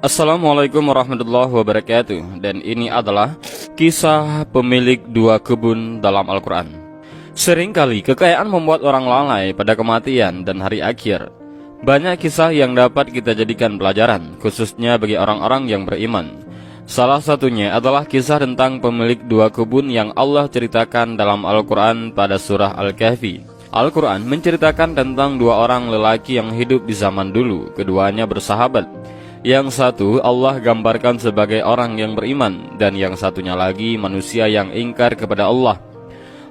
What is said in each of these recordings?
Assalamualaikum warahmatullahi wabarakatuh. Dan ini adalah kisah pemilik dua kebun dalam Al-Quran. Seringkali kekayaan membuat orang lalai pada kematian dan hari akhir. Banyak kisah yang dapat kita jadikan pelajaran, khususnya bagi orang-orang yang beriman. Salah satunya adalah kisah tentang pemilik dua kebun yang Allah ceritakan dalam Al-Quran pada surah Al-Kahfi. Al-Quran menceritakan tentang dua orang lelaki yang hidup di zaman dulu. Keduanya bersahabat. Yang satu Allah gambarkan sebagai orang yang beriman, dan yang satunya lagi manusia yang ingkar kepada Allah.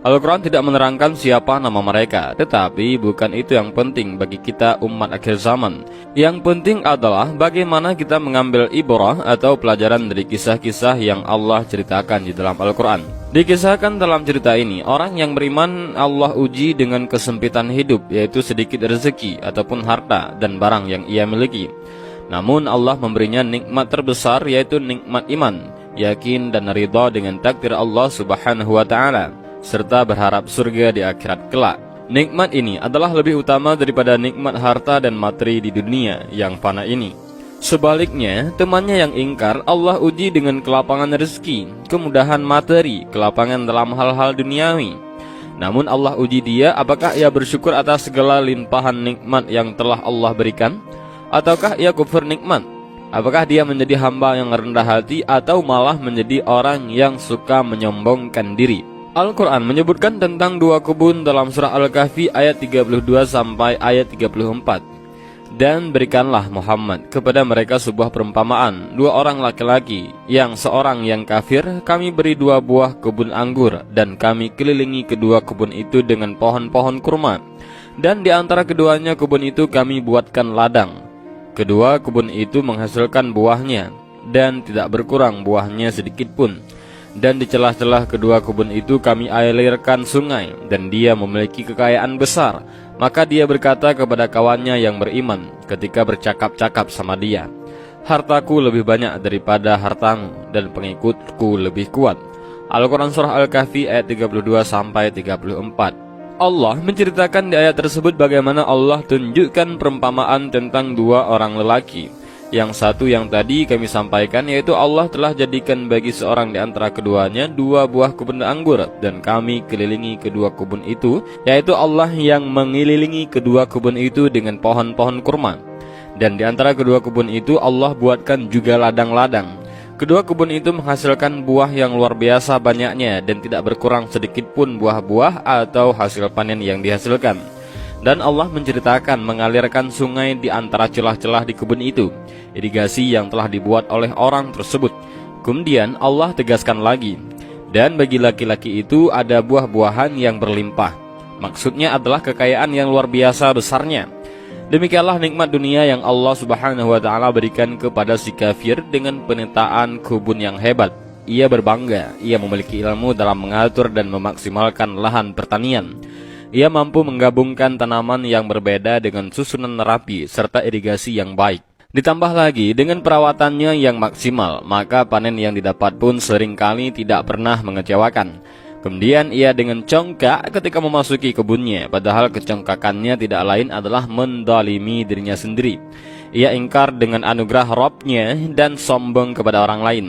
Al-Quran tidak menerangkan siapa nama mereka, tetapi bukan itu yang penting bagi kita umat akhir zaman. Yang penting adalah bagaimana kita mengambil ibrah atau pelajaran dari kisah-kisah yang Allah ceritakan di dalam Al-Quran. Dikisahkan dalam cerita ini, orang yang beriman Allah uji dengan kesempitan hidup, yaitu sedikit rezeki ataupun harta dan barang yang ia miliki. Namun Allah memberinya nikmat terbesar, yaitu nikmat iman, yakin dan ridha dengan takdir Allah subhanahu wa ta'ala, serta berharap surga di akhirat kelak. Nikmat ini adalah lebih utama daripada nikmat harta dan materi di dunia yang fana ini. Sebaliknya, temannya yang ingkar Allah uji dengan kelapangan rezeki, kemudahan materi, kelapangan dalam hal-hal duniawi. Namun Allah uji dia, apakah ia bersyukur atas segala limpahan nikmat yang telah Allah berikan, ataukah ia kufur nikmat? Apakah dia menjadi hamba yang rendah hati, atau malah menjadi orang yang suka menyombongkan diri? Al-Quran menyebutkan tentang dua kebun dalam surah Al-Kahfi ayat 32 sampai ayat 34. Dan berikanlah Muhammad kepada mereka sebuah perumpamaan, dua orang laki-laki, yang seorang yang kafir kami beri dua buah kebun anggur, dan kami kelilingi kedua kebun itu dengan pohon-pohon kurma, dan di antara keduanya kebun itu kami buatkan ladang. Kedua kebun itu menghasilkan buahnya, dan tidak berkurang buahnya sedikit pun. Dan di celah-celah kedua kebun itu kami alirkan sungai, dan dia memiliki kekayaan besar. Maka dia berkata kepada kawannya yang beriman ketika bercakap-cakap sama dia, hartaku lebih banyak daripada hartamu, dan pengikutku lebih kuat. Al-Quran surah Al-Kahfi ayat 32 sampai 34. Allah menceritakan di ayat tersebut bagaimana Allah tunjukkan perumpamaan tentang dua orang lelaki. Yang satu yang tadi kami sampaikan, yaitu Allah telah jadikan bagi seorang di antara keduanya dua buah kebun anggur, dan kami kelilingi kedua kebun itu, yaitu Allah yang mengelilingi kedua kebun itu dengan pohon-pohon kurma. Dan di antara kedua kebun itu Allah buatkan juga ladang-ladang. Kedua kebun itu menghasilkan buah yang luar biasa banyaknya, dan tidak berkurang sedikit pun buah-buah atau hasil panen yang dihasilkan. Dan Allah menceritakan mengalirkan sungai di antara celah-celah di kebun itu, irigasi yang telah dibuat oleh orang tersebut. Kemudian Allah tegaskan lagi, dan bagi laki-laki itu ada buah-buahan yang berlimpah. Maksudnya adalah kekayaan yang luar biasa besarnya. Demikianlah nikmat dunia yang Allah subhanahu wa ta'ala berikan kepada si kafir dengan penataan kebun yang hebat. Ia berbangga, ia memiliki ilmu dalam mengatur dan memaksimalkan lahan pertanian. Ia mampu menggabungkan tanaman yang berbeda dengan susunan rapi serta irigasi yang baik. Ditambah lagi dengan perawatannya yang maksimal, maka panen yang didapat pun seringkali tidak pernah mengecewakan. Kemudian ia dengan congkak ketika memasuki kebunnya, padahal kecongkakannya tidak lain adalah mendalimi dirinya sendiri. Ia ingkar dengan anugerah Rabb-nya dan sombong kepada orang lain.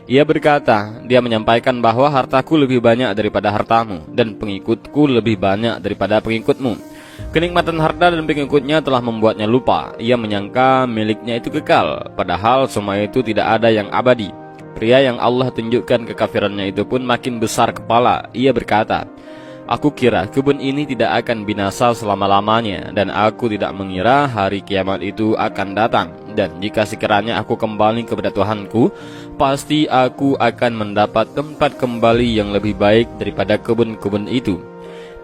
Ia berkata, dia menyampaikan bahwa hartaku lebih banyak daripada hartamu, dan pengikutku lebih banyak daripada pengikutmu. Kenikmatan harta dan pengikutnya telah membuatnya lupa. Ia menyangka miliknya itu kekal, padahal semua itu tidak ada yang abadi. Pria yang Allah tunjukkan kekafirannya itu pun makin besar kepala. Ia berkata, aku kira kebun ini tidak akan binasa selama-lamanya, dan aku tidak mengira hari kiamat itu akan datang. Dan jika sekiranya aku kembali kepada Tuhanku, pasti aku akan mendapat tempat kembali yang lebih baik daripada kebun-kebun itu.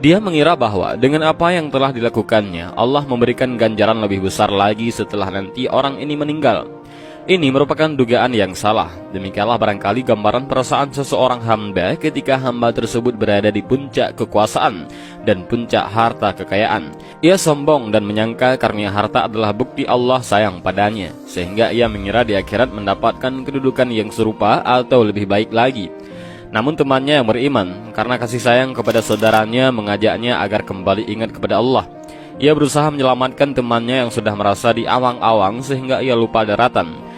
Dia mengira bahwa dengan apa yang telah dilakukannya, Allah memberikan ganjaran lebih besar lagi setelah nanti orang ini meninggal. Ini merupakan dugaan yang salah. Demikianlah barangkali gambaran perasaan seseorang hamba ketika hamba tersebut berada di puncak kekuasaan dan puncak harta kekayaan. Ia sombong dan menyangka karunia harta adalah bukti Allah sayang padanya, sehingga ia mengira di akhirat mendapatkan kedudukan yang serupa atau lebih baik lagi. Namun temannya yang beriman, karena kasih sayang kepada saudaranya, mengajaknya agar kembali ingat kepada Allah. Ia berusaha menyelamatkan temannya yang sudah merasa di awang-awang sehingga ia lupa daratan.